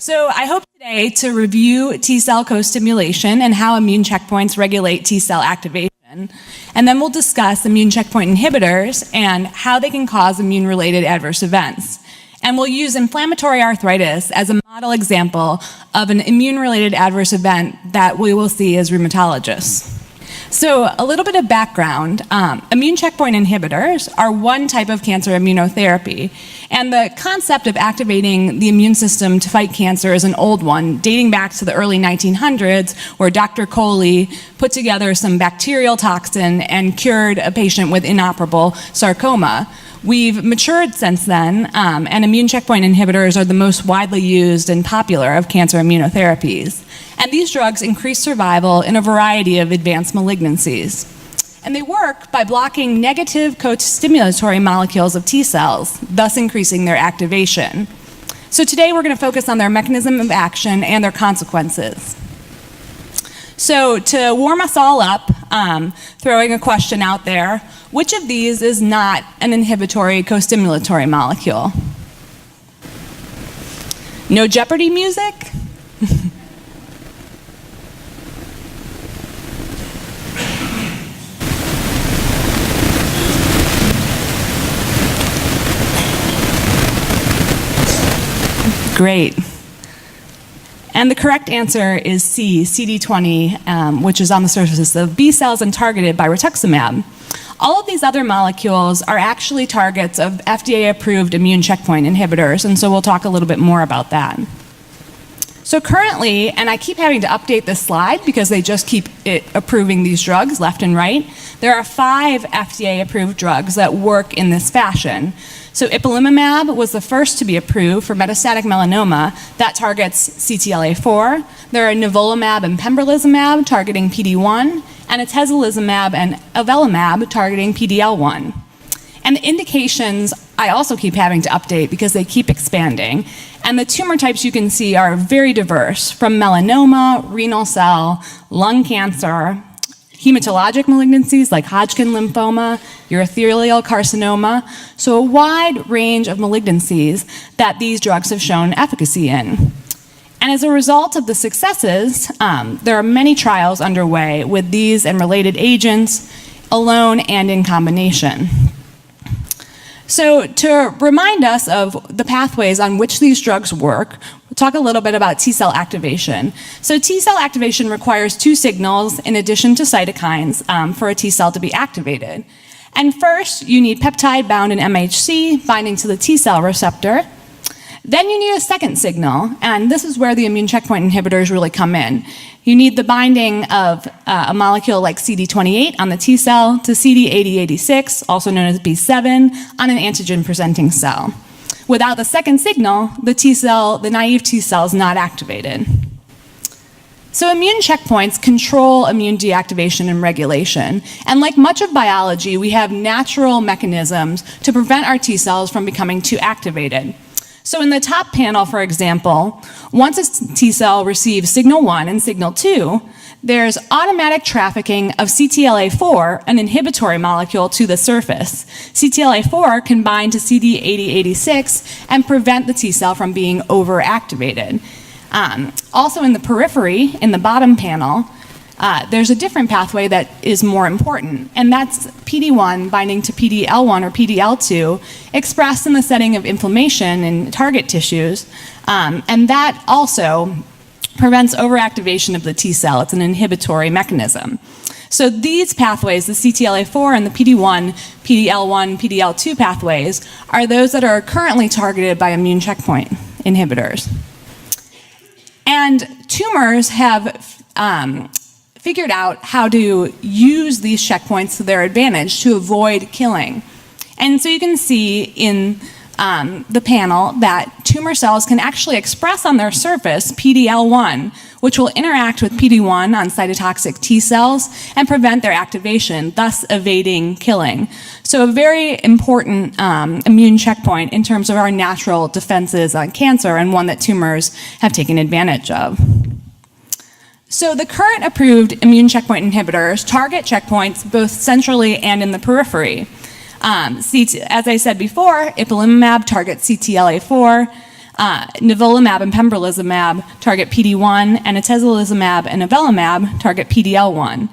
So I hope today to review T-cell co-stimulation and how immune checkpoints regulate T-cell activation. And then we'll discuss immune checkpoint inhibitors and how they can cause immune-related adverse events. And we'll use inflammatory arthritis as a model example of an immune-related adverse event that we will see as rheumatologists. So a little bit of background, immune checkpoint inhibitors are one type of cancer immunotherapy, and the concept of activating the immune system to fight cancer is an old one, dating back to the early 1900s, where Dr. Coley put together some bacterial toxin and cured a patient with inoperable sarcoma. We've matured since then, and immune checkpoint inhibitors are the most widely used and popular of cancer immunotherapies. And these drugs increase survival in a variety of advanced malignancies. And they work by blocking negative costimulatory molecules of T cells, thus increasing their activation. So today we're going to focus on their mechanism of action and their consequences. So to warm us all up, throwing a question out there, which of these is not an inhibitory costimulatory molecule? No Jeopardy music? Great. And the correct answer is C, CD20, which is on the surface of B cells and targeted by rituximab. All of these other molecules are actually targets of FDA-approved immune checkpoint inhibitors, and so we'll talk a little bit more about that. So currently, and I keep having to update this slide because they just keep approving these drugs left and right, there are 5 FDA-approved drugs that work in this fashion. So ipilimumab was the first to be approved for metastatic melanoma that targets CTLA-4. There are nivolumab and pembrolizumab targeting PD-1, and atezolizumab and avelumab targeting PD-L1. And the indications I also keep having to update because they keep expanding. And the tumor types you can see are very diverse, from melanoma, renal cell, lung cancer, hematologic malignancies like Hodgkin lymphoma, urothelial carcinoma, so a wide range of malignancies that these drugs have shown efficacy in. And as a result of the successes, there are many trials underway with these and related agents, alone and in combination. So to remind us of the pathways on which these drugs work, we'll talk a little bit about T-cell activation. So T-cell activation requires 2 signals in addition to cytokines for a T-cell to be activated. And first, you need peptide bound in MHC binding to the T-cell receptor. Then you need a second signal, and this is where the immune checkpoint inhibitors really come in. You need the binding of a molecule like CD28 on the T cell to CD8086, also known as B7, on an antigen-presenting cell. Without the second signal, the naive T cell is not activated. So immune checkpoints control immune deactivation and regulation. And like much of biology, we have natural mechanisms to prevent our T cells from becoming too activated. So in the top panel, for example, once a T cell receives signal 1 and signal 2, there's automatic trafficking of CTLA-4, an inhibitory molecule, to the surface. CTLA-4 can bind to CD8086 and prevent the T cell from being overactivated. Also in the periphery, in the bottom panel, there's a different pathway that is more important, and that's PD-1 binding to PD-L1 or PD-L2 expressed in the setting of inflammation in target tissues, and that also prevents overactivation of the T cell. It's an inhibitory mechanism. So these pathways, the CTLA-4 and the PD-1, PD-L1, PD-L2 pathways, are those that are currently targeted by immune checkpoint inhibitors. And tumors have figured out how to use these checkpoints to their advantage to avoid killing. And so you can see in the panel that tumor cells can actually express on their surface PD-L1, which will interact with PD-1 on cytotoxic T cells and prevent their activation, thus evading killing. So a very important immune checkpoint in terms of our natural defenses on cancer, and one that tumors have taken advantage of. So the current approved immune checkpoint inhibitors target checkpoints both centrally and in the periphery. As I said before, ipilimumab targets CTLA-4. Nivolumab and pembrolizumab target PD-1, and atezolizumab and avelumab target PD-L1.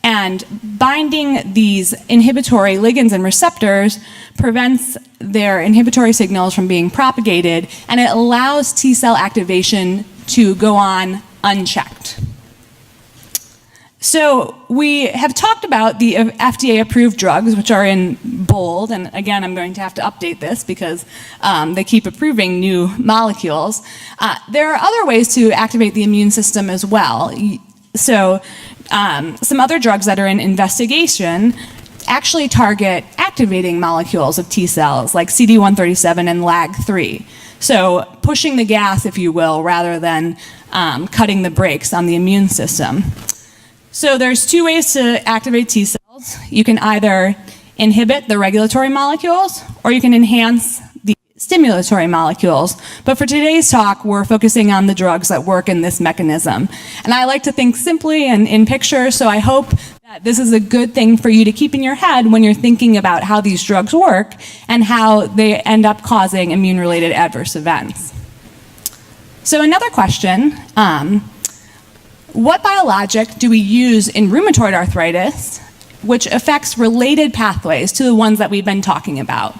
And binding these inhibitory ligands and receptors prevents their inhibitory signals from being propagated, and it allows T cell activation to go on unchecked. So we have talked about the FDA-approved drugs, which are in bold, and again, I'm going to have to update this because they keep approving new molecules. There are other ways to activate the immune system as well. So some other drugs that are in investigation actually target activating molecules of T cells, like CD137 and LAG3. So pushing the gas, if you will, rather than cutting the brakes on the immune system. So there's two ways to activate T cells. You can either inhibit the regulatory molecules, or you can enhance the stimulatory molecules. But for today's talk, we're focusing on the drugs that work in this mechanism. And I like to think simply and in pictures, so I hope that this is a good thing for you to keep in your head when you're thinking about how these drugs work and how they end up causing immune-related adverse events. So another question, what biologic do we use in rheumatoid arthritis which affects related pathways to the ones that we've been talking about?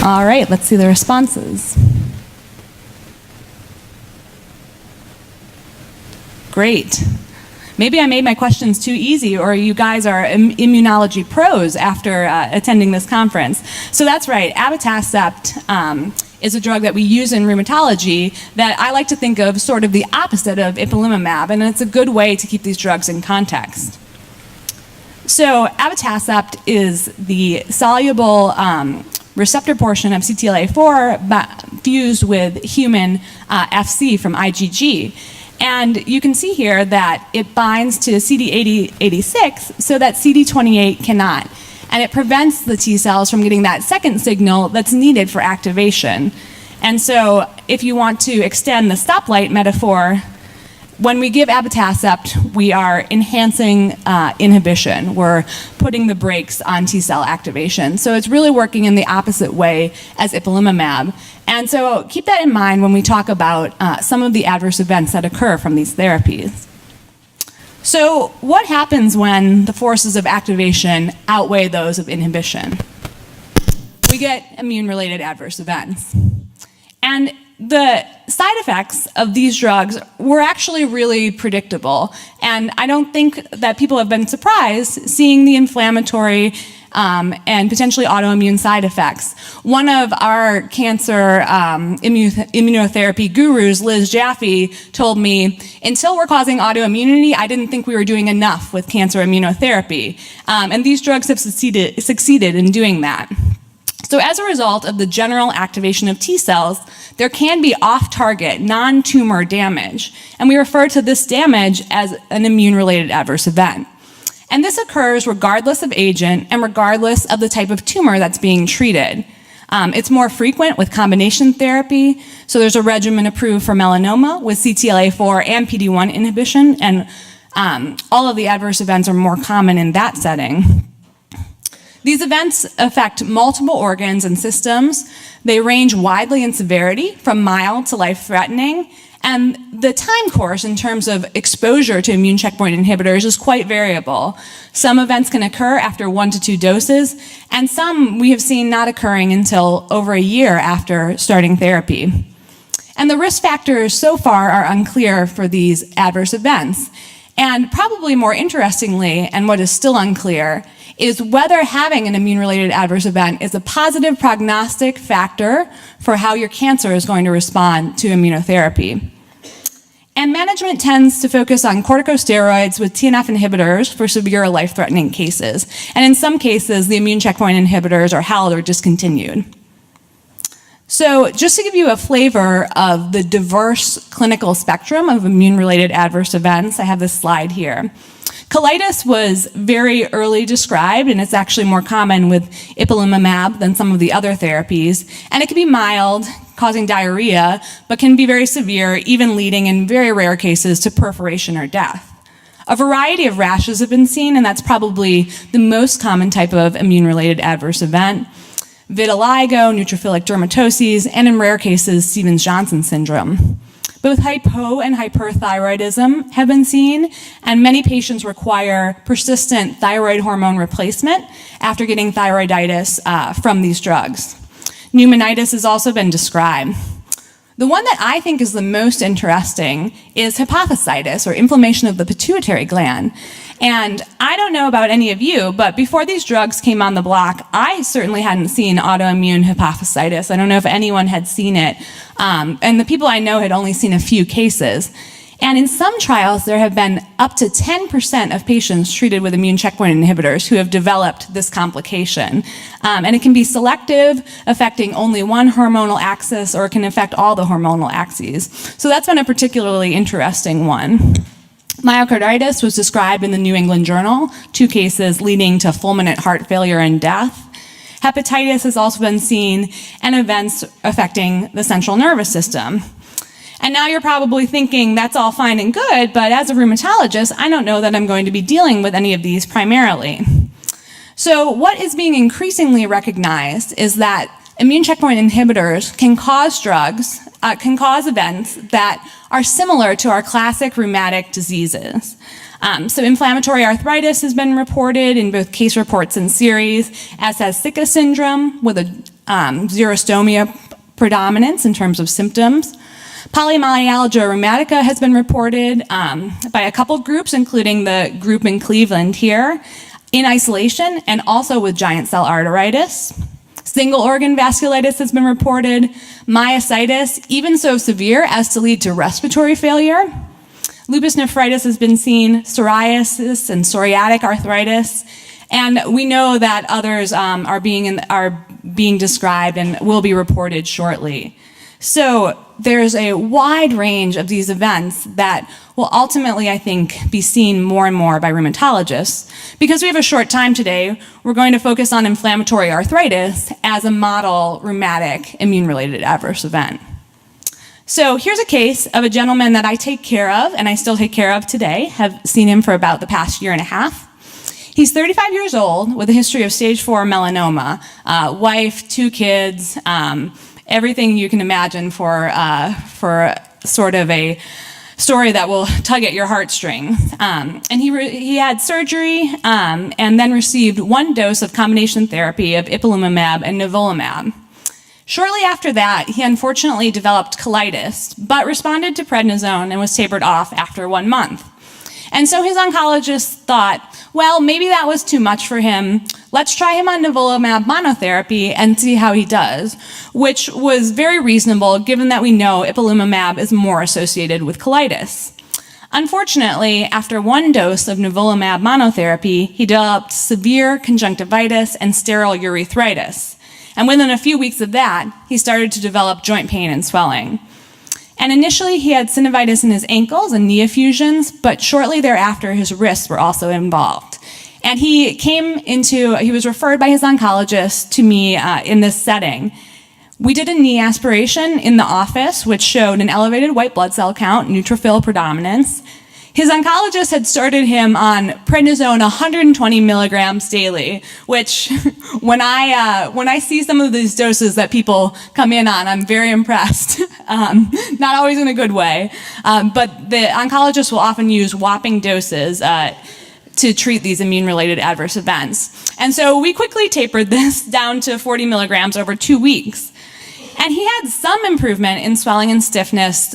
All right, let's see the responses. Great. Maybe I made my questions too easy, or you guys are immunology pros after attending this conference. So that's right, abatacept is a drug that we use in rheumatology that I like to think of sort of the opposite of ipilimumab, and it's a good way to keep these drugs in context. So abatacept is the soluble receptor portion of CTLA-4 fused with human FC from IgG. And you can see here that it binds to CD86 so that CD28 cannot. And it prevents the T cells from getting that second signal that's needed for activation. And so if you want to extend the stoplight metaphor, when we give abatacept, we are enhancing inhibition. We're putting the brakes on T cell activation. So it's really working in the opposite way as ipilimumab. And so keep that in mind when we talk about some of the adverse events that occur from these therapies. So what happens when the forces of activation outweigh those of inhibition? We get immune-related adverse events. And the side effects of these drugs were actually really predictable. And I don't think that people have been surprised seeing the inflammatory and potentially autoimmune side effects. One of our cancer immunotherapy gurus, Liz Jaffe, told me, until we're causing autoimmunity, I didn't think we were doing enough with cancer immunotherapy. And these drugs have succeeded in doing that. So as a result of the general activation of T cells, there can be off-target, non-tumor damage. And we refer to this damage as an immune-related adverse event. And this occurs regardless of agent and regardless of the type of tumor that's being treated. It's more frequent with combination therapy. So there's a regimen approved for melanoma with CTLA-4 and PD-1 inhibition, and all of the adverse events are more common in that setting. These events affect multiple organs and systems. They range widely in severity, from mild to life-threatening, and the time course in terms of exposure to immune checkpoint inhibitors is quite variable. Some events can occur after 1 to 2 doses, and some we have seen not occurring until over a year after starting therapy. And the risk factors so far are unclear for these adverse events. And probably more interestingly, and what is still unclear, is whether having an immune-related adverse event is a positive prognostic factor for how your cancer is going to respond to immunotherapy. And management tends to focus on corticosteroids with TNF inhibitors for severe life-threatening cases. And in some cases, the immune checkpoint inhibitors are held or discontinued. So just to give you a flavor of the diverse clinical spectrum of immune-related adverse events, I have this slide here. Colitis was very early described, and it's actually more common with ipilimumab than some of the other therapies. And it can be mild, causing diarrhea, but can be very severe, even leading in very rare cases to perforation or death. A variety of rashes have been seen, and that's probably the most common type of immune-related adverse event. Vitiligo, neutrophilic dermatoses, and in rare cases, Stevens-Johnson syndrome. Both hypo and hyperthyroidism have been seen, and many patients require persistent thyroid hormone replacement after getting thyroiditis from these drugs. Pneumonitis has also been described. The one that I think is the most interesting is hypophysitis, or inflammation of the pituitary gland. And I don't know about any of you, but before these drugs came on the block, I certainly hadn't seen autoimmune hypophysitis. I don't know if anyone had seen it. And the people I know had only seen a few cases. And in some trials, there have been up to 10% of patients treated with immune checkpoint inhibitors who have developed this complication. And it can be selective, affecting only one hormonal axis, or it can affect all the hormonal axes. So that's been a particularly interesting one. Myocarditis was described in the New England Journal, 2 cases leading to fulminant heart failure and death. Hepatitis has also been seen, and events affecting the central nervous system. And now you're probably thinking, that's all fine and good, but as a rheumatologist, I don't know that I'm going to be dealing with any of these primarily. So what is being increasingly recognized is that immune checkpoint inhibitors can cause events that are similar to our classic rheumatic diseases. So inflammatory arthritis has been reported in both case reports and series, as has Sicca syndrome with a xerostomia predominance in terms of symptoms. Polymyalgia rheumatica has been reported by a couple groups, including the group in Cleveland here, in isolation and also with giant cell arteritis. Single organ vasculitis has been reported, myositis, even so severe as to lead to respiratory failure. Lupus nephritis has been seen, psoriasis and psoriatic arthritis, and we know that others are being described and will be reported shortly. So there's a wide range of these events that will ultimately, I think, be seen more and more by rheumatologists. Because we have a short time today, we're going to focus on inflammatory arthritis as a model rheumatic immune-related adverse event. So here's a case of a gentleman that I take care of, and I still take care of today. Have seen him for about the past year and a half. He's 35 years old with a history of stage 4 melanoma, wife, 2 kids, everything you can imagine for sort of a story that will tug at your heartstrings. And he had surgery and then received 1 dose of combination therapy of ipilimumab and nivolumab. Shortly after that, he unfortunately developed colitis, but responded to prednisone and was tapered off after 1 month. And so his oncologist thought, well, maybe that was too much for him. Let's try him on nivolumab monotherapy and see how he does, which was very reasonable given that we know ipilimumab is more associated with colitis. Unfortunately, after 1 dose of nivolumab monotherapy, he developed severe conjunctivitis and sterile urethritis. And within a few weeks of that, he started to develop joint pain and swelling. And initially, he had synovitis in his ankles and knee effusions, but shortly thereafter, his wrists were also involved. And he was referred by his oncologist to me in this setting. We did a knee aspiration in the office, which showed an elevated white blood cell count, neutrophil predominance. His oncologist had started him on prednisone 120 milligrams daily, which when I see some of these doses that people come in on, I'm very impressed. Not always in a good way, but the oncologist will often use whopping doses to treat these immune-related adverse events. And so we quickly tapered this down to 40 milligrams over 2 weeks. And he had some improvement in swelling and stiffness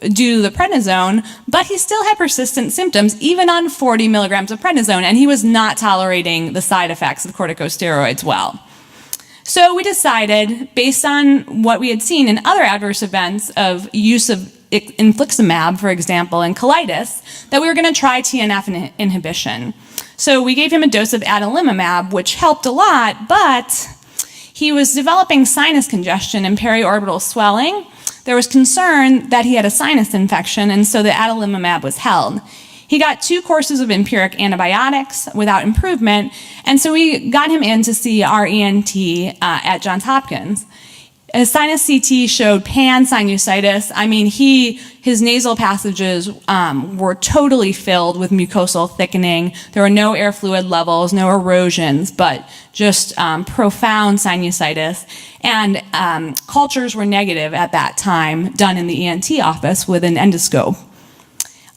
due to the prednisone, but he still had persistent symptoms even on 40 milligrams of prednisone, and he was not tolerating the side effects of corticosteroids well. So we decided, based on what we had seen in other adverse events of use of infliximab, for example, in colitis, that we were going to try TNF inhibition. So we gave him a dose of adalimumab, which helped a lot, but he was developing sinus congestion and periorbital swelling. There was concern that he had a sinus infection, and so the adalimumab was held. He got 2 courses of empiric antibiotics without improvement, and so we got him in to see our ENT at Johns Hopkins. His sinus CT showed pan-sinusitis. I mean, his nasal passages were totally filled with mucosal thickening. There were no air fluid levels, no erosions, but just profound sinusitis. And cultures were negative at that time, done in the ENT office with an endoscope.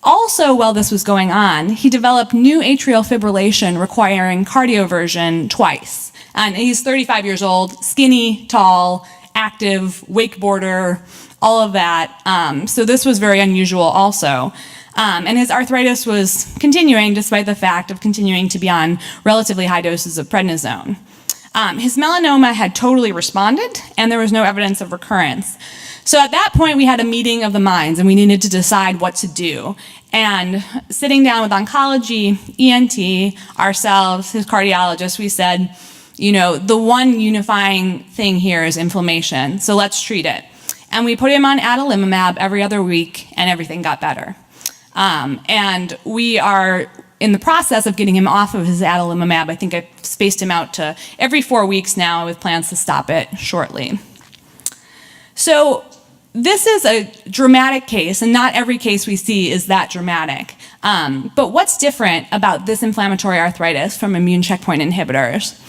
Also, while this was going on, he developed new atrial fibrillation requiring cardioversion twice. And he's 35 years old, skinny, tall, active, wakeboarder, all of that. So this was very unusual also. And his arthritis was continuing despite the fact of continuing to be on relatively high doses of prednisone. His melanoma had totally responded, and there was no evidence of recurrence. So at that point, we had a meeting of the minds, and we needed to decide what to do. And sitting down with oncology, ENT, ourselves, his cardiologist, we said, you know, the one unifying thing here is inflammation, so let's treat it. And we put him on adalimumab every other week, and everything got better. And we are in the process of getting him off of his adalimumab. I think I've spaced him out to every 4 weeks now with plans to stop it shortly. So this is a dramatic case, and not every case we see is that dramatic. But what's different about this inflammatory arthritis from immune checkpoint inhibitors?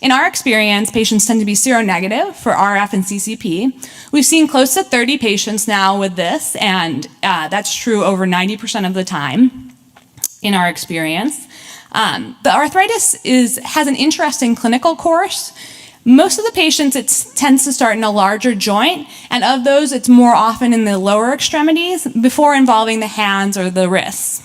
In our experience, patients tend to be seronegative for RF and CCP. We've seen close to 30 patients now with this, and that's true over 90% of the time in our experience. The arthritis has an interesting clinical course. Most of the patients, it tends to start in a larger joint, and of those, it's more often in the lower extremities before involving the hands or the wrists.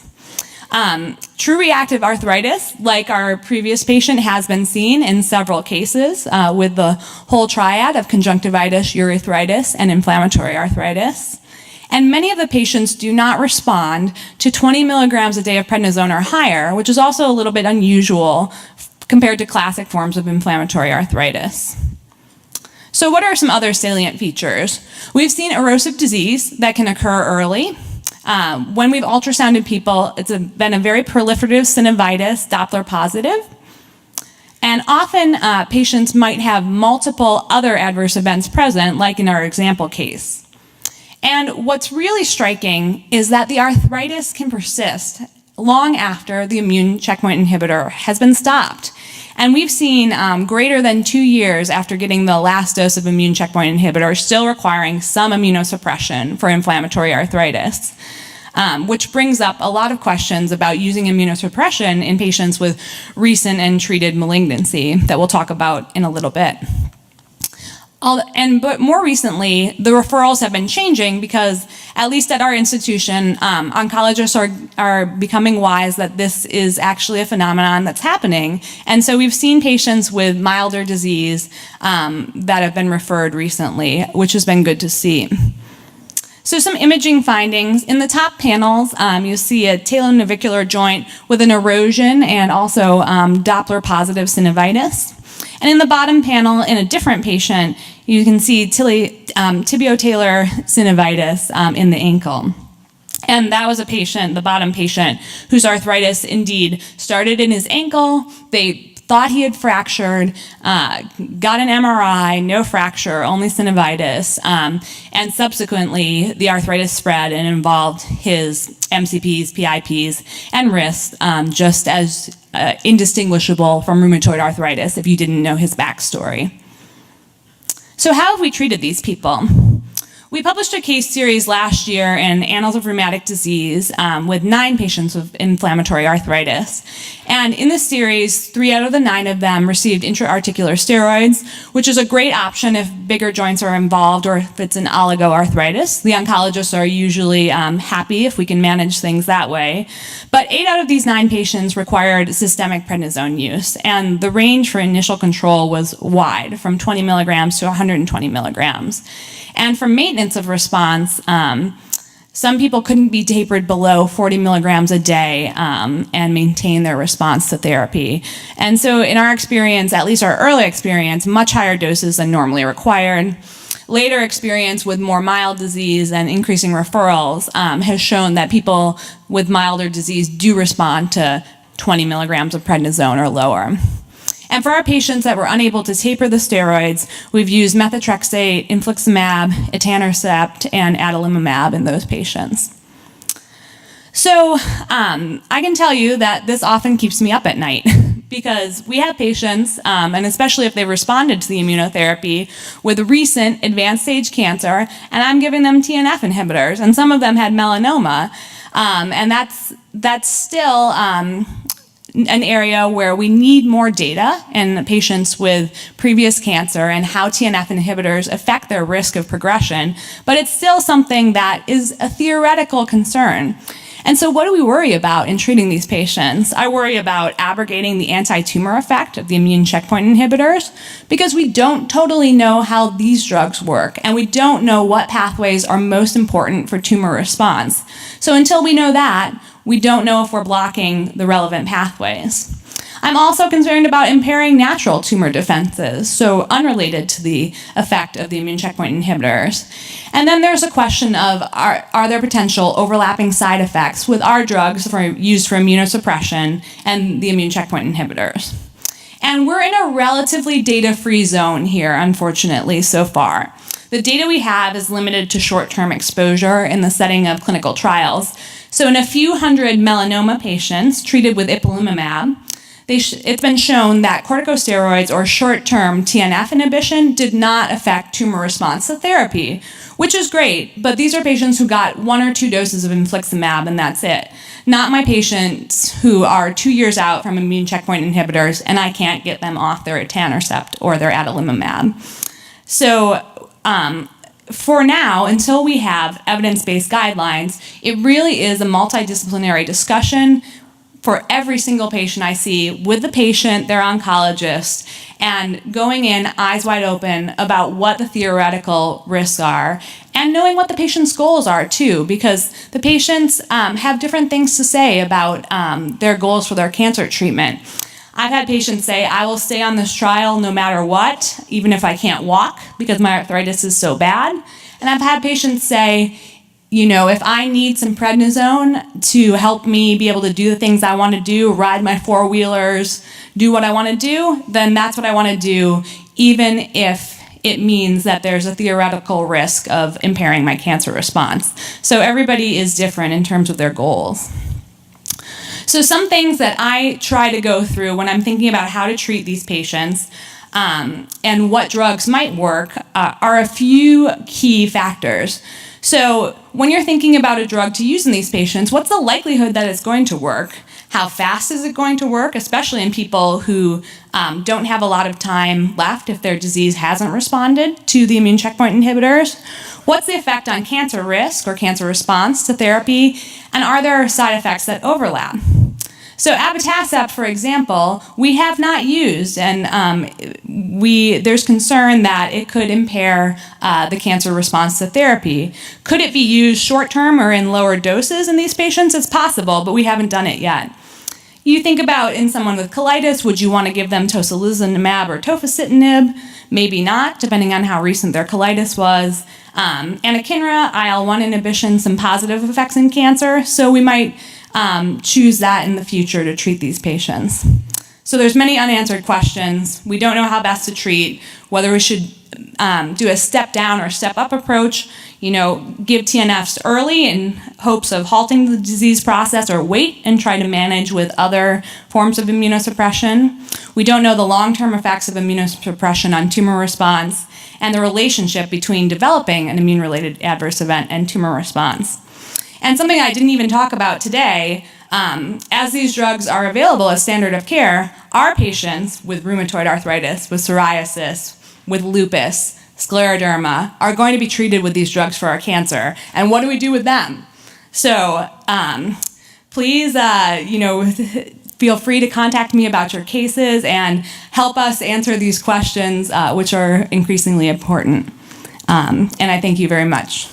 True reactive arthritis, like our previous patient, has been seen in several cases with the whole triad of conjunctivitis, urethritis, and inflammatory arthritis. And many of the patients do not respond to 20 milligrams a day of prednisone or higher, which is also a little bit unusual compared to classic forms of inflammatory arthritis. So what are some other salient features? We've seen erosive disease that can occur early. When we've ultrasounded people, it's been a very proliferative synovitis, Doppler positive. And often patients might have multiple other adverse events present, like in our example case. And what's really striking is that the arthritis can persist long after the immune checkpoint inhibitor has been stopped. And we've seen greater than 2 years after getting the last dose of immune checkpoint inhibitor still requiring some immunosuppression for inflammatory arthritis, which brings up a lot of questions about using immunosuppression in patients with recent and treated malignancy that we'll talk about in a little bit. But more recently, the referrals have been changing because, at least at our institution, oncologists are becoming wise that this is actually a phenomenon that's happening. And so we've seen patients with milder disease that have been referred recently, which has been good to see. So some imaging findings. In the top panels, you see a talonavicular joint with an erosion and also Doppler positive synovitis. And in the bottom panel, in a different patient, you can see tibiotalar synovitis in the ankle. And that was a patient, the bottom patient, whose arthritis indeed started in his ankle. They thought he had fractured, got an MRI, no fracture, only synovitis, and subsequently the arthritis spread and involved his MCPs, PIPs, and wrists, just as indistinguishable from rheumatoid arthritis if you didn't know his backstory. So how have we treated these people? We published a case series last year in Annals of Rheumatic Disease with 9 patients with inflammatory arthritis. And in this series, 3 out of the 9 of them received intra-articular steroids, which is a great option if bigger joints are involved or if it's an oligoarthritis. The oncologists are usually happy if we can manage things that way. But 8 out of these 9 patients required systemic prednisone use. And the range for initial control was wide, from 20 milligrams to 120 milligrams. And for maintenance of response, some people couldn't be tapered below 40 milligrams a day and maintain their response to therapy. And so in our experience, at least our early experience, much higher doses than normally required. Later experience with more mild disease and increasing referrals has shown that people with milder disease do respond to 20 milligrams of prednisone or lower. And for our patients that were unable to taper the steroids, we've used methotrexate, infliximab, etanercept, and adalimumab in those patients. So I can tell you that this often keeps me up at night because we have patients, and especially if they responded to the immunotherapy, with recent advanced stage cancer, and I'm giving them TNF inhibitors, and some of them had melanoma, and that's still an area where we need more data in patients with previous cancer and how TNF inhibitors affect their risk of progression, but it's still something that is a theoretical concern. And so what do we worry about in treating these patients? I worry about abrogating the anti-tumor effect of the immune checkpoint inhibitors because we don't totally know how these drugs work, and we don't know what pathways are most important for tumor response. So until we know that, we don't know if we're blocking the relevant pathways. I'm also concerned about impairing natural tumor defenses, so unrelated to the effect of the immune checkpoint inhibitors. And then there's a question of, are there potential overlapping side effects with our drugs used for immunosuppression and the immune checkpoint inhibitors? And we're in a relatively data-free zone here, unfortunately, so far. The data we have is limited to short-term exposure in the setting of clinical trials. So in a few hundred melanoma patients treated with ipilimumab, it's been shown that corticosteroids or short-term TNF inhibition did not affect tumor response to therapy, which is great, but these are patients who got 1 or 2 doses of infliximab and that's it. Not my patients who are 2 years out from immune checkpoint inhibitors and I can't get them off their etanercept or their adalimumab. So for now, until we have evidence-based guidelines, it really is a multidisciplinary discussion for every single patient I see with the patient, their oncologist, and going in eyes wide open about what the theoretical risks are and knowing what the patient's goals are too, because the patients have different things to say about their goals for their cancer treatment. I've had patients say, I will stay on this trial no matter what, even if I can't walk because my arthritis is so bad. And I've had patients say, you know, if I need some prednisone to help me be able to do the things I want to do, ride my four-wheelers, do what I want to do, then that's what I want to do, even if it means that there's a theoretical risk of impairing my cancer response. So everybody is different in terms of their goals. So some things that I try to go through when I'm thinking about how to treat these patients and what drugs might work are a few key factors. So when you're thinking about a drug to use in these patients, what's the likelihood that it's going to work? How fast is it going to work, especially in people who don't have a lot of time left if their disease hasn't responded to the immune checkpoint inhibitors? What's the effect on cancer risk or cancer response to therapy? And are there side effects that overlap? So abatacept, for example, we have not used, and there's concern that it could impair the cancer response to therapy. Could it be used short-term or in lower doses in these patients? It's possible, but we haven't done it yet. You think about in someone with colitis, would you want to give them tocilizumab or tofacitinib? Maybe not, depending on how recent their colitis was. Anakinra, IL-1 inhibition, some positive effects in cancer, so we might choose that in the future to treat these patients. So there's many unanswered questions. We don't know how best to treat, whether we should do a step down or step up approach, give TNFs early in hopes of halting the disease process, or wait and try to manage with other forms of immunosuppression. We don't know the long-term effects of immunosuppression on tumor response and the relationship between developing an immune-related adverse event and tumor response. And something I didn't even talk about today, as these drugs are available as standard of care, our patients with rheumatoid arthritis, with psoriasis, with lupus, scleroderma, are going to be treated with these drugs for our cancer. And what do we do with them? So please, feel free to contact me about your cases and help us answer these questions, which are increasingly important. And I thank you very much.